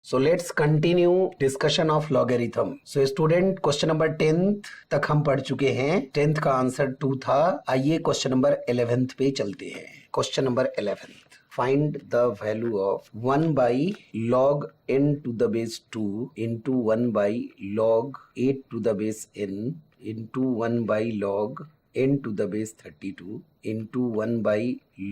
So let's continue discussion of logarithm. So student question number 10th तक हम पढ़ चुके हैं। 10th का आंसर 2 था। आइए क्वेश्चन नंबर 11th पे चलते हैं। Question number 11th, find the value of 1 by log n to the base 2 into 1 by log 8 to the base n into 1 by log n to the base 32 into 1 by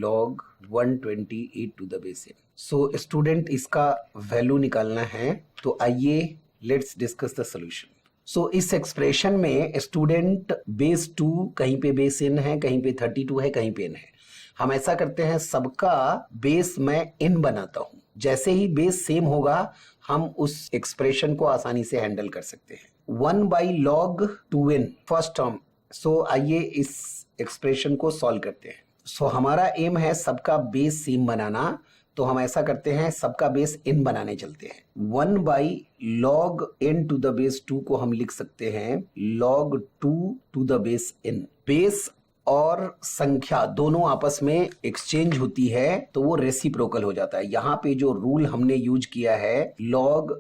log 128 to the base n. So student इसका value निकालना है, तो आइए let's discuss the solution. सो इस expression में student base 2 कहीं पे base n है, कहीं पे 32 है, कहीं पे n है। हम ऐसा करते हैं, सबका बेस मैं n बनाता हूं। जैसे ही बेस सेम होगा हम उस एक्सप्रेशन को आसानी से हैंडल कर सकते हैं। 1 by log 2n first term. So आइए इस एक्सप्रेशन को सॉल्व करते हैं। सो हमारा एम है सबका बेस सेम बनाना, तो हम ऐसा करते हैं, सबका बेस n बनाने चलते हैं। 1 by log n to the base 2 को हम लिख सकते हैं log 2 to the base n। Base और संख्या दोनों आपस में एक्सचेंज होती है तो वो रेसिप्रोकल हो जाता है। यहाँ पे जो रूल हमने यूज किया है, log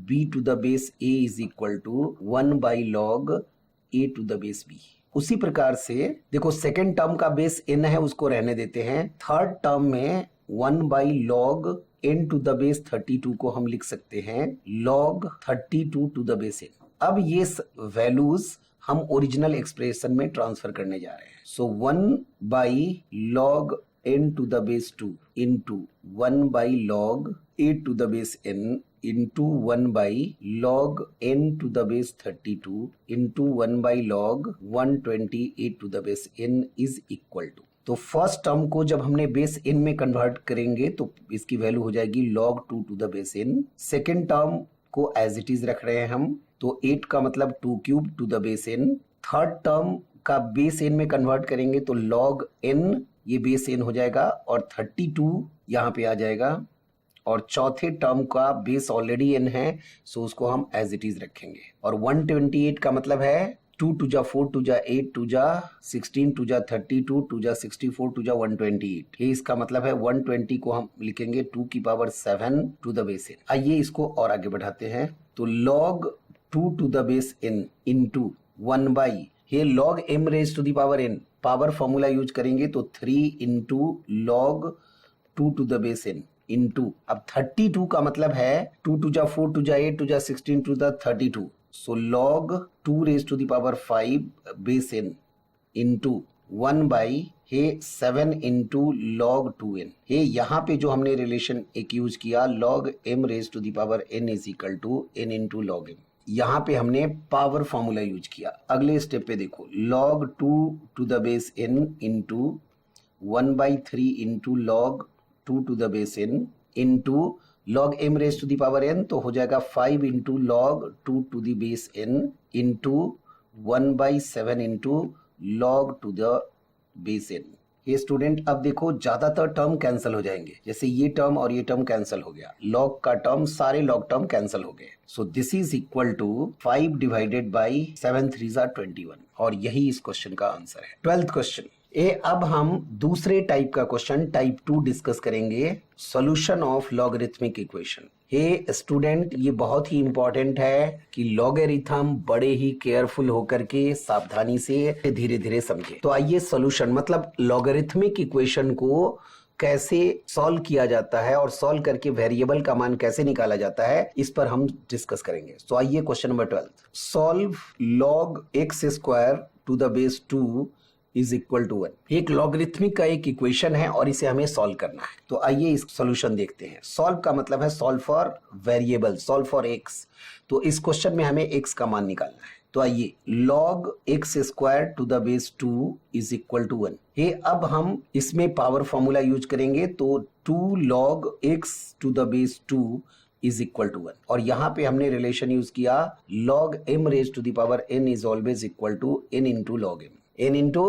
b to the base a is equal to 1 by log a to the base b। उसी प्रकार से देखो, सेकेंड टर्म का बेस n है, उसको रहने देते हैं। थर्ड टर्म में 1 by log n to the base 32 को हम लिख सकते हैं log 32 to the base n। अब ये वैल्यूज हम ओरिजिनल एक्सप्रेशन में ट्रांसफर करने जा रहे हैं। So 1 by log n to the base 2 into 1 by log a to the base n into 1 by log n to the base 32 into 1 by log 128 to the base n is equal to. तो first term को जब हमने base n में convert करेंगे तो इसकी value हो जाएगी log 2 to the base n। Second term को एज इट इज रख रहे हैं हम, तो 8 का मतलब 2 cube to the base n। Third term का बेस n में कन्वर्ट करेंगे तो log n, ये बेस n हो जाएगा और 32 यहाँ पे आ जाएगा। और चौथे टर्म का बेस ऑलरेडी n है, सो उसको हम एज इट इज रखेंगे। और 128 का मतलब है 2 टू जा 4 टू जा 8 टू जा 16 टू जा 32 टू जा 64 टू जा 128। ये इसका मतलब है 120 को हम लिखेंगे 2 की power 7 to the base n। आइए इसको और आगे बढ़ाते हैं, तो log 2 to the base n into 1 by, ये log m raise to the power n, power formula use करेंगे तो 3 into log 2 to the base n into, अब 32 का मतलब है 2 टू जा 4 टू जा 8 टू जा 16 to the 32। So log 2 raise to the power 5 base n into 1 by हे 7 इंटू log 2n। हे यहाँ पे जो हमने रिलेशन एक यूज किया, log m raise to the power n is equal to n into log m। यहाँ पे हमने पावर फॉर्मूला यूज किया। अगले स्टेप पे देखो, log 2 to the base n into 1 by 3 into log 2 to the base n into log m raise to the power n, तो हो जाएगा 5 into log 2 to the base n into 1 by 7 into log to the base n। ये student अब देखो, ज्यादातर term cancel हो जाएंगे, जैसे ये टर्म और ये टर्म कैंसिल हो गया, log का टर्म, सारे log टर्म कैंसिल हो गए। So this is equal to 5 divided by 7 3 21, और यही इस क्वेश्चन का आंसर है। 12th question. अब हम दूसरे टाइप का क्वेश्चन टाइप 2 डिस्कस करेंगे, solution of logarithmic equation. Hey student, ये बहुत ही इंपॉर्टेंट है कि लॉगरिथम बड़े ही केयरफुल होकर के सावधानी से धीरे धीरे समझे। तो आइए सॉल्यूशन मतलब लॉगरिथमिक इक्वेशन को कैसे सॉल्व किया जाता है और सॉल्व करके वेरिएबल का मान कैसे निकाला जाता है, इस पर हम डिस्कस करेंगे। तो आइए question number 12, solve log x square to the base 2 is equal to 1। एक लॉगरिथमिक का एक इक्वेशन है और इसे हमें सॉल्व करना है। तो आइए इस सॉल्यूशन देखते हैं। सॉल्व का मतलब है solve for variable, solve for x। तो इस क्वेश्चन में हमें x का मान निकालना है। तो आइए, log x square to the base 2 is equal to 1। ये अब हम इसमें पावर फॉर्मूला यूज करेंगे, तो 2 log x to the base 2 is equal to 1। और यहाँ पे हमने रिलेशन यूज किया, log m raise to the power n is always equal to n into log m, n into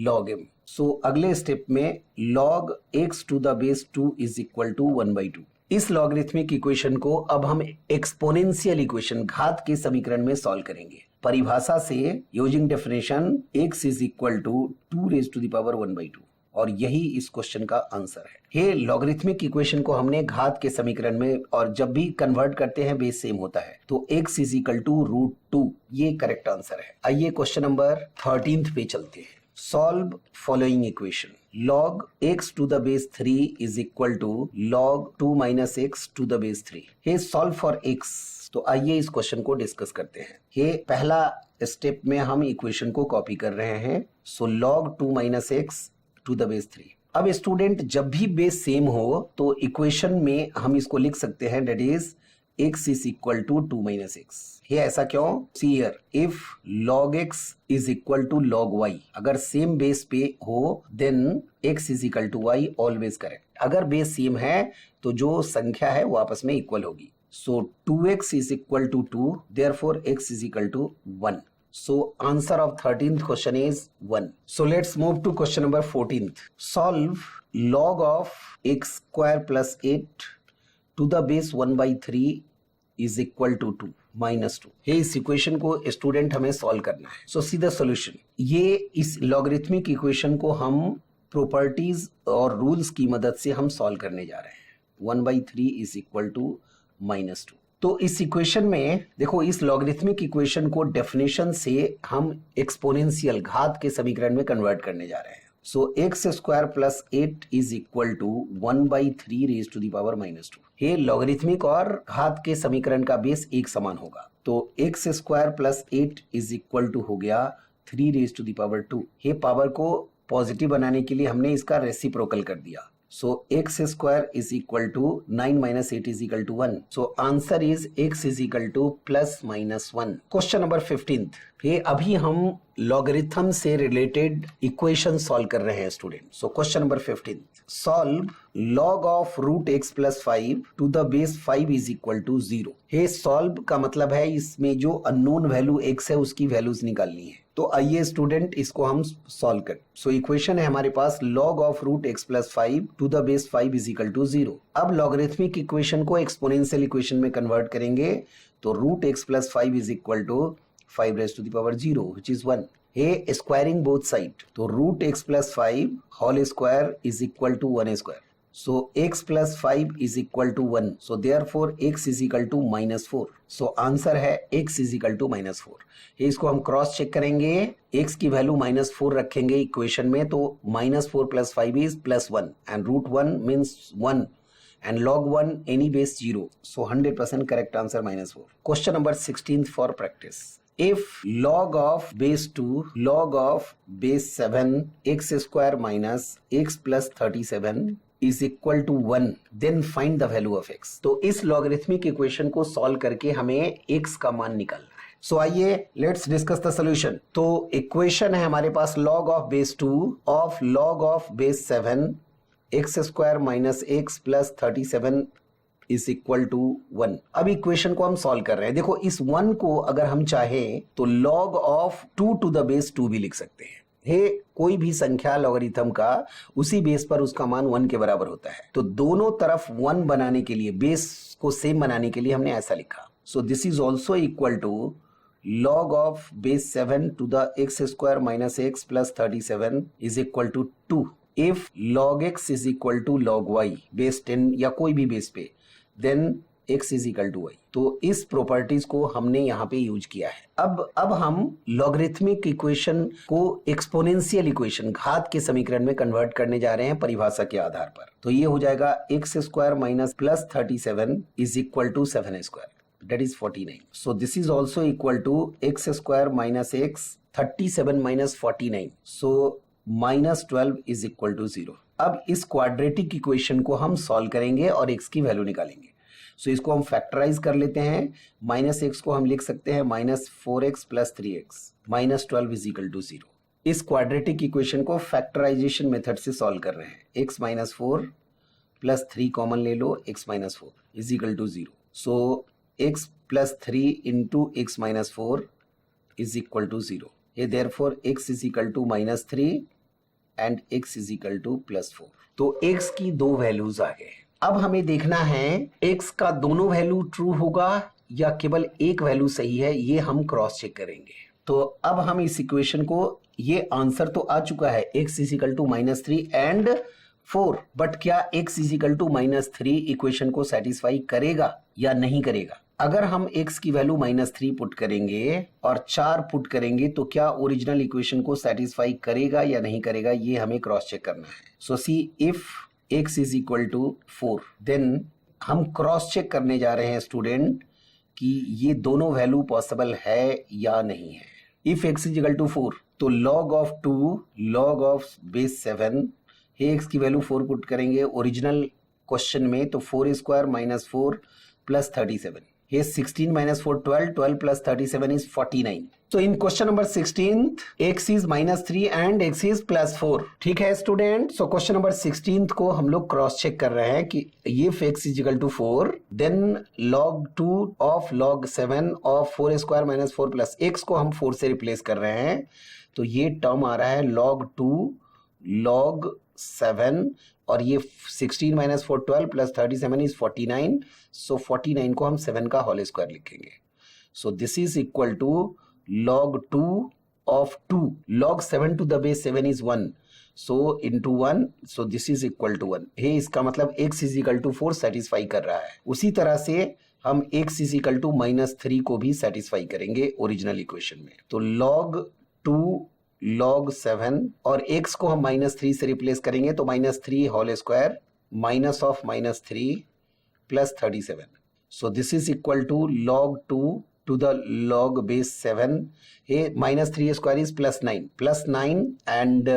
log m। So अगले step में log x to the base 2 is equal to 1 by 2। इस logarithmic equation को अब हम exponential equation, घात के समीकरण में सॉल्व करेंगे। परिभाषा से using definition x is equal to 2 raise to the power 1 by 2, और यही इस क्वेश्चन का आंसर है। ये लॉगरिथमिक इक्वेशन को हमने घात के समीकरण में, और जब भी कन्वर्ट करते हैं बेस सेम होता है, तो x इज इक्वल टू √2, ये करेक्ट आंसर है। आइए क्वेश्चन नंबर 13 पे चलते हैं। Solve following equation. log x to the base 3 is equal to log 2 minus x to the base 3। ये सॉल्व फॉर x। तो आइए इस क्वेश्चन को डिस्कस करते हैं। ये पहला स्टेप में हम इक्वेशन को कॉपी कर रहे हैं। So log 2 minus x to the base 3। अब स्टूडेंट, जब भी बेस सेम हो तो इक्वेशन में हम इसको लिख सकते हैं, that is x is equal to 2 minus x। ये ऐसा क्यों? See here, if log x is equal to log y, अगर सेम बेस पे हो then x is equal to y, always correct। अगर बेस सेम है तो जो संख्या है वो आपस में इक्वल होगी। So 2x is equal to 2, therefore x is equal to 1। So answer of 13th question is 1। So let's move to question number 14th। Solve log of x square plus 8 to the base 1 by 3 is equal to 2 minus 2। ये इस equation को student हमें solve करना है। So see the solution. ये इस logarithmic equation को हम प्रॉपर्टीज और रूल्स की मदद से हम सॉल्व करने जा रहे हैं। 1 by 3 is equal to -2। तो इस इक्वेशन में देखो, इस लॉगरिथमिक इक्वेशन को डेफिनेशन से हम एक्सपोनेंशियल घात के समीकरण में कन्वर्ट करने जा रहे हैं। So x square plus 8 is equal to 1 by 3 raise to the power -2। ये लॉगरिथमिक और घात के समीकरण का बेस एक समान होगा। तो x square plus 8 is equal to हो गया 3 रेज टू द पावर 2। ये पावर को पॉजिटिव बनाने के लिए हमने इसका रेसिप्रोकल कर दिया। So x square is equal to 9 minus 8 is equal to 1। So answer is x is equal to plus minus 1। Question number 15th। ये अभी हम लॉगरिथम से रिलेटेड इक्वेशन सॉल्व कर रहे हैं student. So question number 15th। Solve log of root x plus 5 to the base 5 is equal to 0। ये solve का मतलब है इसमें जो अननोन वैल्यू x है उसकी वैल्यूज निकालनी है। तो आइए स्टूडेंट इसको हम सॉल्व करें। सो इक्वेशन है हमारे पास log of root x plus 5 to the base 5 is equal to 0। अब लॉगरिथमिक इक्वेशन को एक्सपोनेंशियल इक्वेशन में कन्वर्ट करेंगे तो root x plus 5 is equal to 5 raised to the power 0 which is 1। ये squaring both side, तो root x plus 5 whole square is equal to 1 square. So x plus 5 is equal to 1। So therefore x is equal to -4। So answer है x is equal to -4। ये इसको हम cross check करेंगे, x की value -4 रखेंगे equation में, तो -4 plus 5 is +1 and √1 means 1 and log 1 any base 0। So 100% correct answer -4। Question number 16th for practice। If log of base 2 log of base 7 x square minus x plus 37 is equal to 1 then find the value of x। तो इस logarithmic equation को solve करके हमें x का मान निकालना है। सो आइए लेट्स डिस्कस द सॉल्यूशन। तो इक्वेशन है हमारे पास log of base 2 of log of base 7 x square minus x plus 37 is equal to 1। अब इक्वेशन को हम सॉल्व कर रहे हैं। देखो, इस 1 को अगर हम चाहें तो log of 2 to the base 2 भी लिख सकते हैं। हे कोई भी संख्या लॉगरिथम का उसी बेस पर उसका मान 1 के बराबर होता है। तो दोनों तरफ 1 बनाने के लिए, बेस को सेम बनाने के लिए हमने ऐसा लिखा। So this is also equal to log of base 7 to the x square minus x plus 37 is equal to 2 if log x is equal to log y base 10 या कोई भी बेस पे, then x is equal to y। तो इस properties को हमने यहाँ पे यूज किया है। अब हम लॉगरिथमिक इक्वेशन को एक्सपोनेंशियल इक्वेशन, घात के समीकरण में कन्वर्ट करने जा रहे हैं परिभाषा के आधार पर। तो ये हो जाएगा x square minus plus 37 is equal to 7 square, that is 49। So this is also equal to x square minus x 37 minus 49। So minus 12 is equal to 0। अब इस क्वाड्रेटिक इक्वेशन को हम सॉल्व करेंगे और x की वैल्यू निकालेंगे। सो इसको हम फैक्टराइज कर लेते हैं। माइनस एक्स को हम लिख सकते हैं -4x plus 3x -12 is equal to 0। इस क्वाड्रेटिक इक्वेशन को फैक्टराइजेशन मेथड से सॉल्व कर रहे हैं। x -4 प्लस 3 कॉमन ले लो, x -4 is equal to 0। So x plus 3 into x -4 is equal to 0। ये therefore x is equal to -3 and x is equal to +4। तो x की दो वैल्यूज आ गए। अब हमें देखना है x का दोनों वैल्यू ट्रू होगा या केवल एक वैल्यू सही है, ये हम क्रॉस चेक करेंगे। तो अब हम इस इक्वेशन को, ये आंसर तो आ चुका है x is equal to -3 and 4, but क्या x is equal to -3 equation को सेटिस्फाई करेगा या नहीं करेगा? अगर हम x की वैल्यू -3 पुट करेंगे और 4 पुट करेंगे तो क्या ओरिजिनल इक्वेशन को सेटिस्फाई करेगा या नहीं करेगा, ये हमें क्रॉस चेक करना है। So C if x is equal to 4, then हम क्रॉस चेक करने जा रहे हैं स्टूडेंट कि ये दोनों वैल्यू पॉसिबल है या नहीं है। If x is equal to 4, तो log of 2 log of base 7, x की वैल्यू 4 पुट करेंगे ओरिजिनल क्वेश्चन में, तो 4 स्क्वायर -4 प्लस 37, ये 16 -4 12, 12 प्लस 37 इज 49। तो in question number 16 x is -3 and x is +4। ठीक है स्टूडेंट, सो क्वेश्चन नंबर 16 को हम लोग क्रॉस चेक कर रहे हैं कि ये x is equal to 4, then log 2 of log 7 of 4 square -4 plus x को हम 4 से रिप्लेस कर रहे हैं, तो ये टर्म आ रहा है log 2 log 7 और ये 16 -4 12 प्लस 37 इज 49। सो 49 को हम 7 का होल स्क्वायर लिखेंगे। So this is equal to log 2 of 2 log 7 to the base 7 is 1, so into 1, so this is equal to 1। Hey इसका मतलब x is equal to 4 satisfy कर रहा है। उसी तरह से हम x इज इक्वल टू -3 को भी सेटिस्फाई करेंगे ओरिजिनल इक्वेशन में। तो log 2 log 7 और x को हम -3 से रिप्लेस करेंगे, तो -3 whole square minus of -3 plus 37, so this is equal to log 2 to the log base 7, ये -3 स्क्वायर इज +9 एंड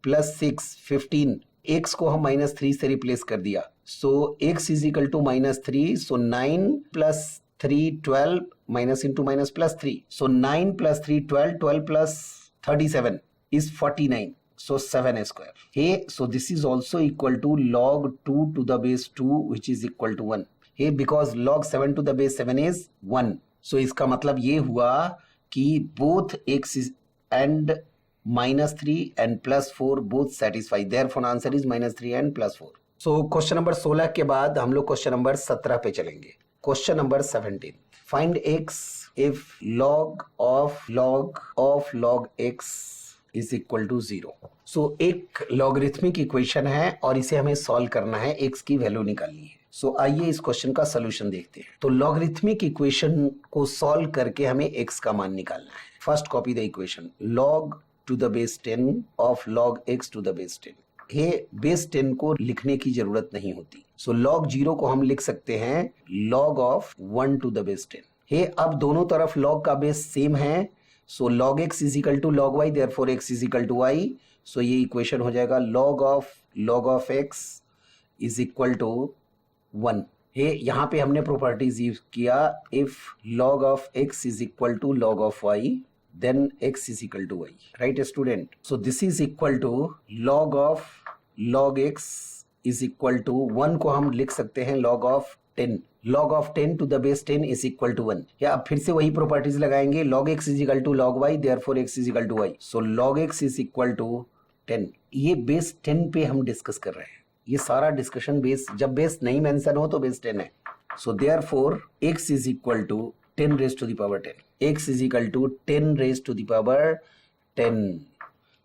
+6 15, x को हम -3 से रिप्लेस कर दिया, so x is equal to -3, so 9 plus 3 12 minus into minus +3, so 9 plus 3 12, 12 plus 37 is 49, so 7 square. Hey, so this is also equal to log 2 to the base 2 which is equal to 1. Hey, because log 7 to the base 7 is 1. So इसका मतलब ये हुआ कि both x is and -3 and +4 both satisfy. Therefore answer is -3 and +4. So question number 16 के बाद हम लोग question number 17 पे चलेंगे। Question number 17, find x if log of log x is equal to 0. So एक लॉगरिथमिक इक्वेशन है और इसे हमें सॉल्व करना है, x की वैल्यू निकालनी है। सो आइए इस क्वेश्चन का सोल्यूशन देखते हैं। तो लॉगरिथमिक इक्वेशन को सॉल्व करके हमें x का मान निकालना है। First copy the equation, log to the base 10 of log x to the base 10। ये बेस 10 को लिखने की जरूरत नहीं होती, सो log 0 को हम लिख सकते हैं log of 1 to the base 10। हे अब दोनों तरफ log का बेस सेम है, so log x is equal to log y, therefore x is equal to y, so ये इक्वेशन हो जाएगा log of x is equal to 1। Hey यहाँ पे हमने प्रॉपर्टीज यूज किया, if log of x is equal to log of y then x is equal to y, right student. So this is equal to log of log x is equal to 1 को हम लिख सकते हैं log of 10, log of 10 to the base 10 is equal to 1। या अब फिर से वही प्रॉपर्टीज लगाएंगे, log x is equal to log y, therefore x is equal to y, so log x is equal to 10। ये बेस 10 पे हम discuss कर रहे हैं, ये सारा डिस्कशन बेस, जब बेस नहीं मेंशन हो तो बेस 10 है, so therefore x is equal to 10 raised to the power 10, x is equal to 10 raised to the power 10,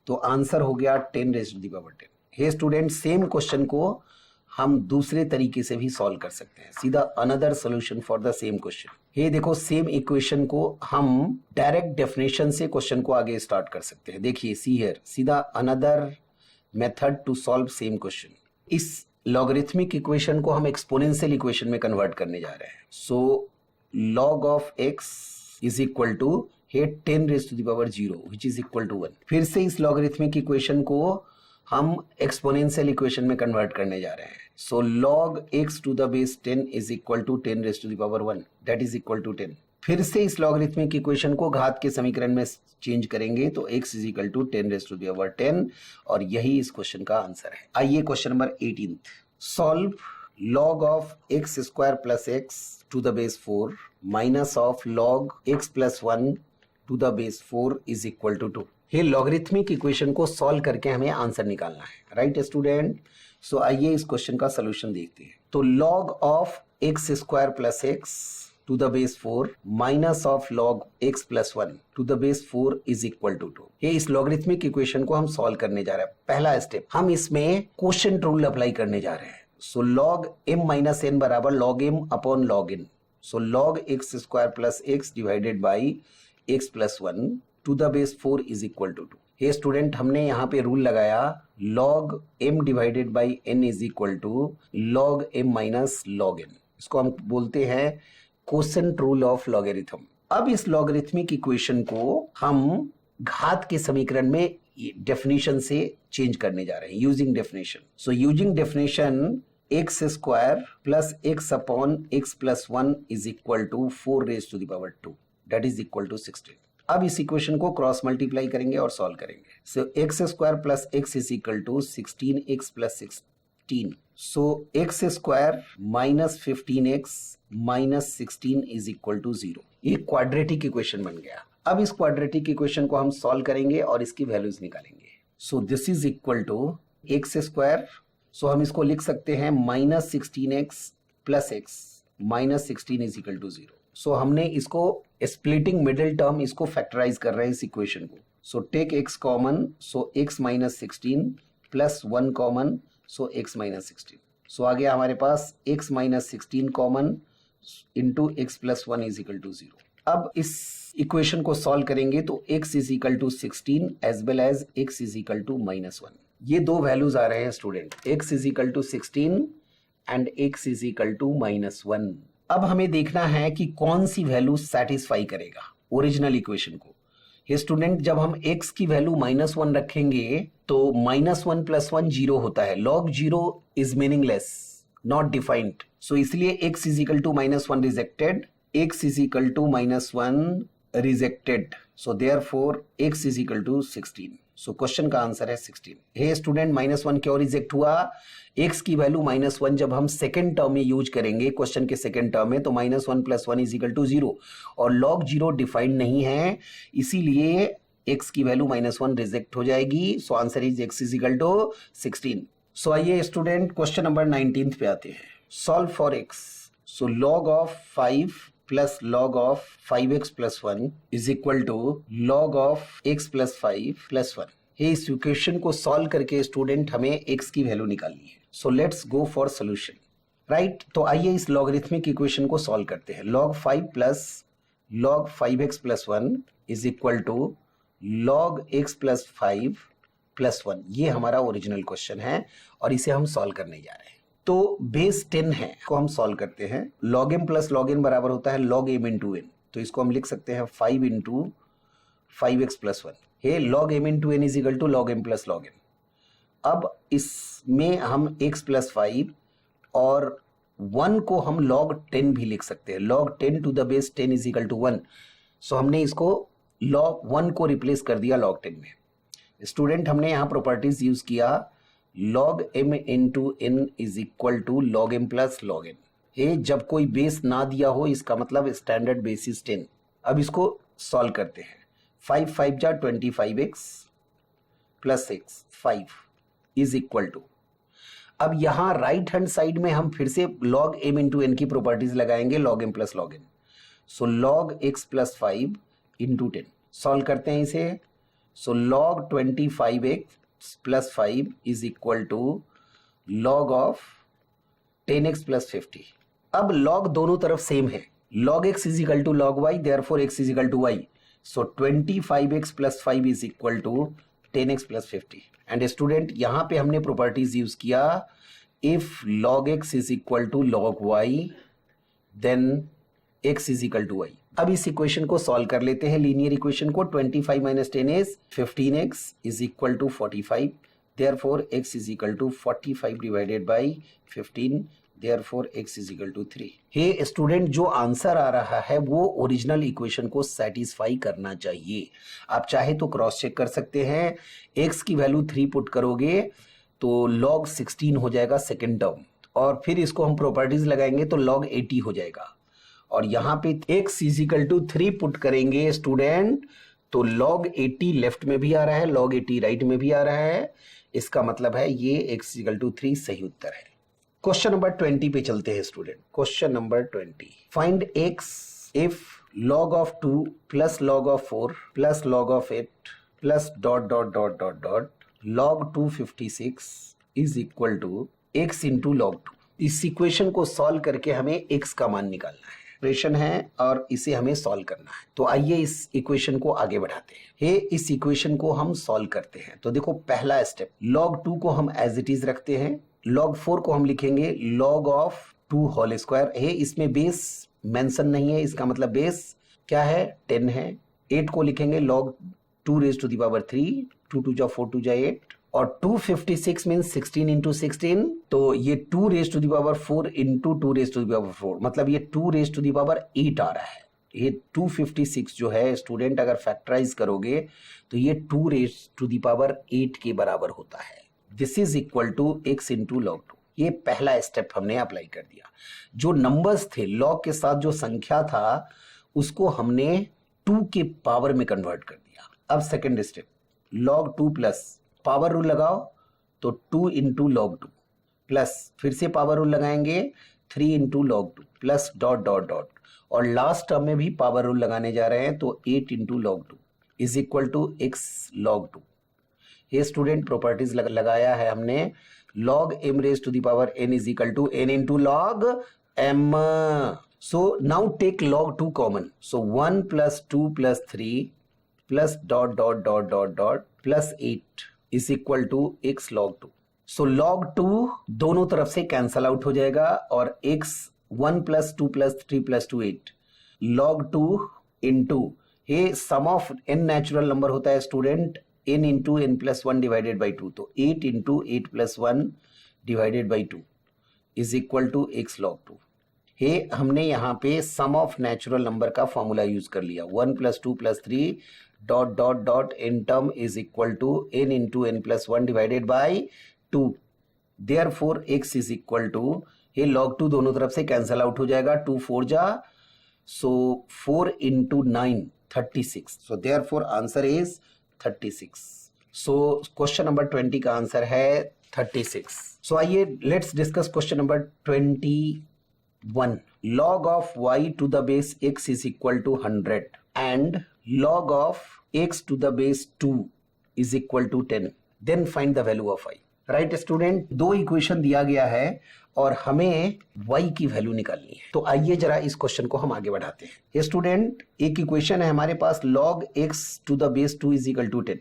तो आंसर हो गया 10 raised to the power 10। Hey student, same question को हम दूसरे तरीके से भी सॉल्व कर सकते हैं, सीधा another solution for the same question. ये देखो, सेम इक्वेशन को हम डायरेक्ट डेफिनेशन से क्वेश्चन को आगे स्टार्ट कर सकते हैं। देखिए, सी हियर, सीधा another method to solve same question. इस लॉगरिथमिक इक्वेशन को हम एक्सपोनेंशियल इक्वेशन में कन्वर्ट करने जा रहे हैं। So log of x is equal to 10 raised to the power 0 which is equal to 1। फिर से इस लॉगरिथमिक इक्वेशन को हम एक्सपोनेंशियल इक्वेशन में कन्वर्ट करने जा रहे हैं। So log x to the base 10 is equal to 10 raised to the power 1, that is equal to 10। फिर से इस लॉगरिथमिक इक्वेशन को घात के समीकरण में चेंज करेंगे तो x is equal to 10 raised to the power 10, और यही इस क्वेश्चन का आंसर है। आइए question number 18, solve log of x square plus x to the base 4 minus of log x plus 1 to the base 4 is equal to 2। ये logarithmic equation को solve करके हमें आंसर निकालना है, राइट स्टूडेंट। सो आइए इस क्वेश्चन का सलूशन देखते हैं। तो log of x square plus x to the base 4 minus of log x plus 1 to the base 4 is equal to 2। ये इस लॉगरिथमिक इक्वेशन को हम सॉल्व करने जा रहे हैं। पहला स्टेप, हम इसमें क्वोशिएंट रूल अप्लाई करने जा रहे हैं। So log m minus n बराबर log m upon log n। So log x square plus x divided by x plus 1 to the base 4 is equal to 2। ये स्टूडेंट हमने यहाँ पे रूल लगाया log m divided by n is equal to log m minus log n। इसको हम बोलते हैं quotient rule of logarithm. अब इस लॉगरिथमिक इक्वेशन को हम घात के समीकरण में डेफिनेशन से चेंज करने जा रहे हैं using definition. So using definition X square plus X upon X plus 1 is equal to 4 raise to the power 2 that is equal to 16। अब इस इक्वेशन को क्रॉस मल्टीप्लाई करेंगे और सॉल्व करेंगे। So X square plus X is equal to 16x plus 16। So X square minus 15x minus 16 is equal to 0। ये quadratic equation बन गया। अब इस क्वाड्रेटिक इक्वेशन को हम सॉल्व करेंगे और इसकी वैल्यूज निकालेंगे। So this is equal to X square, so हम इसको लिख सकते हैं minus 16x plus x minus 16 is equal to 0। So हमने इसको स्प्लिटिंग मिडिल टर्म इसको फैक्टराइज कर रहे हैं इस इक्वेशन को। So take x common, so x minus 16 plus 1 common, so x minus 16। So आ गया हमारे पास x minus 16 common into X plus 1 is equal to 0। अब इस इक्वेशन को सॉल्व करेंगे तो x is equal to 16 as well as x is equal to minus 1। ये दो वैल्यूज आ रहे हैं student, x is equal to 16 and x is equal to minus 1। अब हमें देखना है कि कौन सी वैल्यू सेटिस्फाई करेगा ओरिजिनल इक्वेशन को। ये स्टूडेंट जब हम x की वैल्यू माइनस 1 रखेंगे तो माइनस 1 प्लस 1 0 होता है। log 0 is meaningless, not defined. So इसलिए x is equal to minus 1 rejected, x is equal to minus 1 rejected. So therefore x is equal to 16। So question का answer है 16। हे student minus 1 क्यों reject हुआ? x की value minus 1 जब हम second term में use करेंगे क्वेश्चन के सेकेंड टर्म में तो minus 1 plus 1 is equal to 0 और log 0 डिफाइंड नहीं है, इसीलिए x की वैल्यू माइनस 1 रिजेक्ट हो जाएगी। So answer is x is equal to 16। So आइए स्टूडेंट क्वेश्चन नंबर 19 पे आते हैं। Solve for x। So log of 5 plus log of 5x plus 1 is equal to log of x plus 5 plus 1। ये इस equation को solve करके student हमें x की वैल्यू निकालनी है। So let's go for solution, right. तो आइए इस लॉगरिथमिक इक्वेशन को सॉल्व करते हैं। log 5 plus log 5x plus 1 is equal to log x plus 5 plus 1। ये हमारा ओरिजिनल क्वेश्चन है और इसे हम सॉल्व करने जा रहे हैं। तो बेस 10 है को हम सॉल्व करते हैं। log m plus log n बराबर होता है log m इंटू n, तो इसको हम लिख सकते हैं 5 into 5x plus 1। Hey log m into n is equal to log m plus log n। अब इसमें हम x प्लस 5 और 1 को हम log 10 भी लिख सकते हैं। log 10 to the base 10 is equal to 1। So हमने इसको log 1 को रिप्लेस कर दिया log 10 में। स्टूडेंट हमने यहाँ प्रॉपर्टीज यूज किया log m into n is equal to log m plus log n। ये जब कोई बेस ना दिया हो इसका मतलब स्टैंडर्ड बेस इज 10। अब इसको सॉल्व करते हैं। 5 5 जा 25x plus 6 5 is equal to, अब यहां राइट हैंड साइड में हम फिर से log m इंटू n की प्रॉपर्टीज लगाएंगे log m plus log n। So log x plus 5 into 10 solve करते हैं इसे। So log 25x plus 5 is equal to log of 10x plus 50। अब log दोनों तरफ सेम है, log x is equal to log y, therefore x is equal to y। So 25x plus 5 is equal to 10x plus 50। And student यहां पे हमने properties use किया, if log x is equal to log y then x is equal to y। अब इस equation को solve कर लेते हैं, लीनियर इक्वेशन को। 25 minus 10 is 15x is equal to 45, therefore x is equal to 45 divided by 15, therefore x is equal to 3। Hey student जो answer आ रहा है वो ओरिजिनल इक्वेशन को सेटिस्फाई करना चाहिए। आप चाहे तो क्रॉस चेक कर सकते हैं, x की वैल्यू 3 पुट करोगे तो log 16 हो जाएगा सेकेंड टर्म, और फिर इसको हम प्रॉपर्टीज लगाएंगे तो log 80 हो जाएगा। और यहाँ पे x is equal to 3 put करेंगे स्टूडेंट तो log 80 लेफ्ट में भी आ रहा है, log 80 राइट में भी आ रहा है। इसका मतलब है ये x इज इक्वल टू 3 सही उत्तर है। क्वेश्चन नंबर 20 पे चलते हैं student. Question number 20, find x if log of 2 plus log of 4 plus log of 8 plus dot dot dot dot dot log 256 is equal to x into log 2। इस equation को solve करके हमें x का मान निकालना है, इक्वेशन है और इसे हमें सॉल्व करना है। तो आइए इस इक्वेशन को आगे बढ़ाते हैं। इस इक्वेशन को हम सॉल्व करते हैं। तो देखो पहला स्टेप, log 2 को हम एज इट इज रखते हैं, log 4 को हम लिखेंगे log of 2 होल स्क्वायर है। इसमें बेस मेंशन नहीं है, इसका मतलब बेस क्या है 10 है। 8 को लिखेंगे log 2 raise to the power 3, 2 2 जा 4 2 जा 8 और 256 मीन 16 इंटू 16, तो ये 2 raise to the power 4 into 2 raise to the power 4, मतलब ये 2 रेज टू द पावर 8 आ रहा है। ये 256 जो है स्टूडेंट अगर फैक्टराइज करोगे तो ये 2 रेज टू द पावर 8 के बराबर होता है। This is equal to x into log 2। ये पहला स्टेप हमने अप्लाई कर दिया। जो नंबर्स थे log के साथ, जो संख्या था उसको हमने 2 के पावर में कन्वर्ट कर दिया। अब second step, log 2 plus power rule लगाओ तो 2 इंटू log 2 प्लस फिर से पावर रूल लगाएंगे 3 into log 2 plus dot dot dot और लास्ट टर्म में भी पावर रूल लगाने जा रहे हैं तो 8 into log 2 is equal to x log 2। ये स्टूडेंट प्रॉपर्टीज लगाया है हमने। log m raise to the power n is equal to n into log m। So now take log 2 common, so 1 plus 2 plus 3 plus dot dot dot dot dot plus 8 is equal to x log 2। So log 2 दोनों तरफ से cancel out हो जाएगा और x 1 plus 2 plus 3 plus 2 8 log 2 into ये sum of n natural number होता है student, n into n plus 1 divided by 2, तो 8 into 8 plus 1 divided by 2 is equal to x log 2। ये हमने यहाँ पे सम ऑफ नेचुरल नंबर का formula use कर लिया, 1 plus 2 plus 3 dot dot dot n term is equal to n into n plus 1 divided by 2। Therefore x is equal to, ये log 2 दोनों तरफ से कैंसल आउट हो जाएगा, 2 4 जा, सो 4 into 9 36, so therefore answer is 36। So question number 20 का answer है 36। सो आइए let's discuss question number 21। log of y to the base x is equal to 100 and log of x to the base 2 is equal to 10, then find the value of y। Right student, दो equation दिया गया है और हमें y की value निकालनी है। तो आइए जरा इस क्वेश्चन को हम आगे बढ़ाते हैं। ये स्टूडेंट एक इक्वेशन है हमारे पास, log x to the base 2 is equal to 10।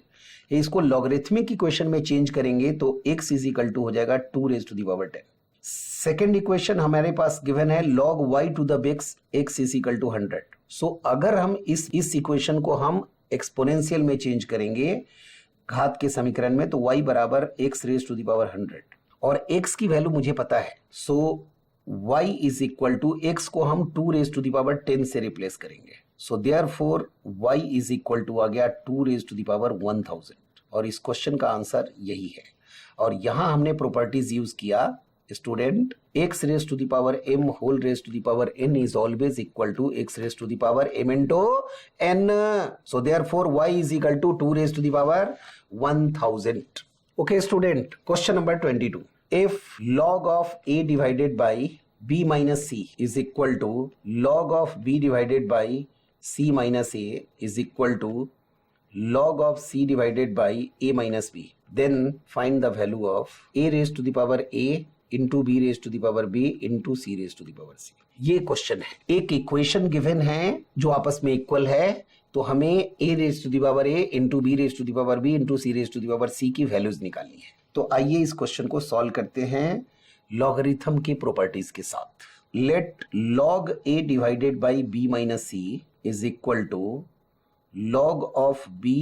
इसको लॉगरिथमिक इक्वेशन में चेंज करेंगे तो x is equal to हो जाएगा 2 raised to the power 10। Second equation हमारे पास गिवन है log y to the base x is equal to 100। सो अगर हम इस इक्वेशन को हम एक्सपोनेंशियल में चेंज करेंगे घात के समीकरण में, तो y बराबर x raise to the power 100 और x की वैल्यू मुझे पता है। So y is equal to, x को हम 2 रेज टू द पावर 10 से रिप्लेस करेंगे, so therefore y is equal to आ गया 2 रेज टू द पावर 1000 और इस क्वेश्चन का आंसर यही है। और यहां हमने प्रॉपर्टीज यूज किया student, x raise to the power m whole raise to the power n is always equal to x raise to the power m into n। So therefore y is equal to 2 raise to the power 1000। Okay student, question number 22। If log of a divided by b minus c is equal to log of b divided by c minus a is equal to log of c divided by a minus b, then find the value of a raised to the power a into B raise to the power B into C raise to the power C. ये question है, एक equation given है जो आपस में equal है, तो हमें a raise to the power a into B raise to the power B into C raise to the power C की वैल्यूज निकालनी है। तो आइए इस क्वेश्चन को सॉल्व करते हैं लॉगरिथम की प्रॉपर्टीज के साथ। Let log a divided by b minus C is equal to log of b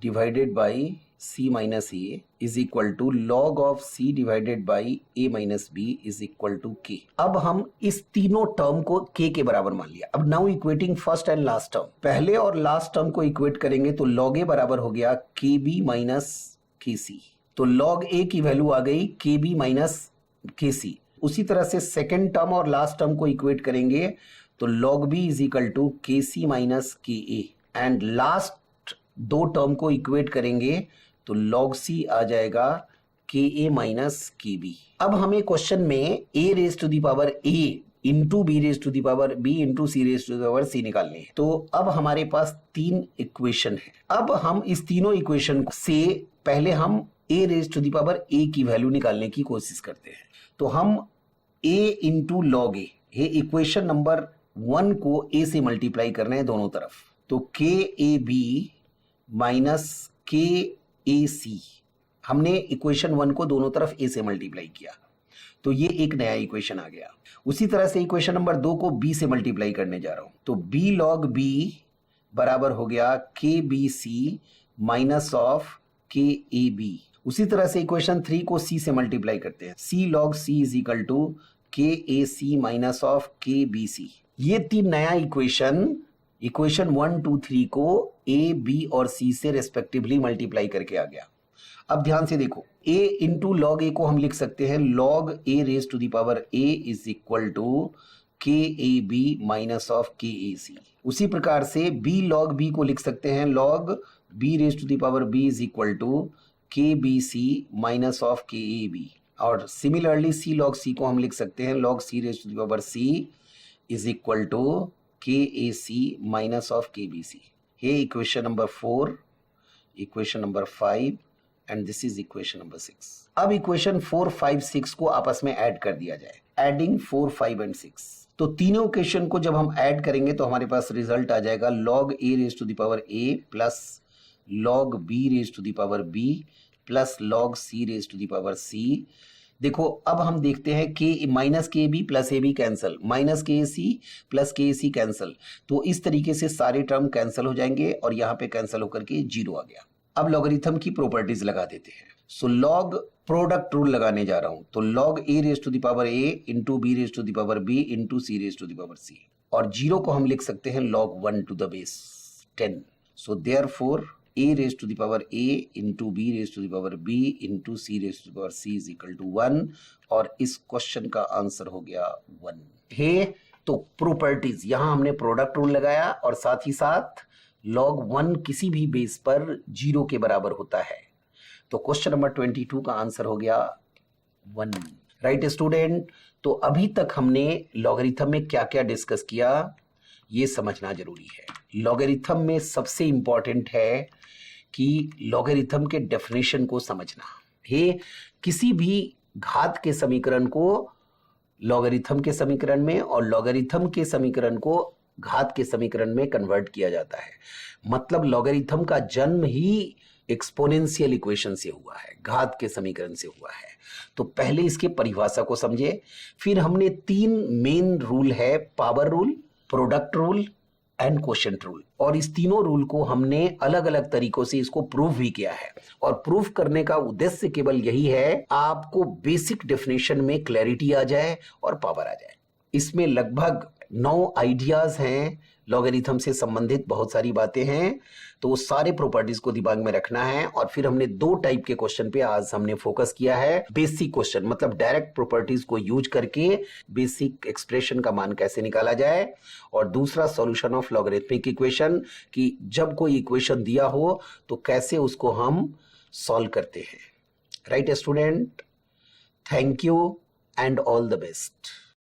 divided by c minus a is equal to log of c divided by a minus b is equal to k। अब हम इस तीनों term को k के बराबर मान लिया। अब now equating first and last term, पहले और लास्ट टर्म को इक्वेट करेंगे तो log a बराबर हो गया kb माइनस kc, तो log a की वैल्यू आ गई kb माइनस kc। उसी तरह से सेकेंड टर्म और लास्ट टर्म को इक्वेट करेंगे तो log b is equal to kc minus ka and last दो टर्म को इक्वेट करेंगे तो log c आ जाएगा के ए माइनस के बी। अब हमें क्वेश्चन में A raise to the power A into B raise to the power B into C raise to the power C निकालनी है। तो अब हमारे पास 3 इक्वेशन है। अब हम इस तीनों इक्वेशन से पहले हम ए रेज टू द पावर ए की वैल्यू निकालने की कोशिश करते हैं। तो हम ए इंटू लॉग ए, ये इक्वेशन नंबर 1 को ए से मल्टीप्लाई करना है दोनों तरफ। तो के ए बी माइनस के ए सी, हमने इक्वेशन 1 को दोनों तरफ ए से मल्टीप्लाई किया, तो ये एक नया इक्वेशन आ गया। उसी तरह से इक्वेशन नंबर 2 को बी से मल्टीप्लाई करने जा रहा हूं, तो बी लॉग बी बराबर हो गया के B C minus of K A B. उसी तरह से इक्वेशन 3 को सी से मल्टीप्लाई करते हैं, C log C is equal to K A C minus of K B C. ये 3 नया इक्वेशन 1, 2, 3 को ए बी और सी से रेस्पेक्टिवली मल्टीप्लाई करके आ गया। अब ध्यान से देखो, a इंटू लॉग ए को हम लिख सकते हैं log A raise to the power a is equal to K A B minus of K A सी। उसी प्रकार से b लॉग b को लिख सकते हैं log b raise to the power b is equal to K B C minus of K A B. और similarly c log c को हम लिख सकते हैं log c raise to the power c is equal to K A C minus of K B C. ये equation number 4, equation number 5 and this is equation number 6। अब equation 4, 5, 6 को आपस में ऐड कर दिया जाए, एडिंग 4, 5 एंड 6। तो तीनों इक्वेशन को जब हम ऐड करेंगे तो हमारे पास रिजल्ट आ जाएगा log A raise to the power A plus log B raise to the power B plus log C raise to the power C. देखो अब हम देखते हैं के minus K B plus A B cancel, minus K C plus के सी cancel, तो इस तरीके से सारे टर्म कैंसल हो जाएंगे और यहाँ पे कैंसल होकर के 0 आ गया। अब लॉगरिथम की प्रॉपर्टीज लगा देते हैं। सो लॉग प्रोडक्ट रूल लगाने जा रहा हूं, तो log A raise to the power A into B raise to the power B into C raise to the power C, और 0 को हम लिख सकते हैं log 1 to the base 10। So therefore a raise to the power a into B raise to the power b into C raise to the power c is equal to 1, और इस question का answer हो गया 1। हे तो properties, यहां हमने product rule लगाया और साथ ही साथ log 1 किसी भी बेस पर 0 के बराबर होता है। तो क्वेश्चन नंबर 22 का आंसर हो गया 1। राइट स्टूडेंट, तो अभी तक हमने लॉगरिथम में क्या क्या डिस्कस किया ये समझना जरूरी है। लॉगरिथम में सबसे इंपॉर्टेंट है कि लॉगरिथम के डेफिनेशन को समझना है। किसी भी घात के समीकरण को लॉगरिथम के समीकरण में और लॉगरिथम के समीकरण को घात के समीकरण में कन्वर्ट किया जाता है। मतलब लॉगरिथम का जन्म ही एक्सपोनेंशियल इक्वेशन से हुआ है, घात के समीकरण से हुआ है। तो पहले इसके परिभाषा को समझे, फिर हमने 3 मेन रूल है, power rule, product rule and quotient rule, और इस तीनों रूल को हमने अलग अलग तरीकों से इसको प्रूव भी किया है। और प्रूव करने का उद्देश्य केवल यही है, आपको बेसिक डेफिनेशन में क्लैरिटी आ जाए और पावर आ जाए। इसमें लगभग 9 आइडियाज हैं, लॉगरिथम से संबंधित बहुत सारी बातें हैं, तो वो सारे प्रॉपर्टीज को दिमाग में रखना है। और फिर हमने 2 टाइप के क्वेश्चन पे आज हमने फोकस किया है। बेसिक क्वेश्चन मतलब डायरेक्ट प्रॉपर्टीज को यूज करके बेसिक एक्सप्रेशन का मान कैसे निकाला जाए, और दूसरा सॉल्यूशन ऑफ लॉगरिथमिक इक्वेशन कि जब कोई इक्वेशन दिया हो तो कैसे उसको हम सॉल्व करते हैं। Right student, thank you and all the best.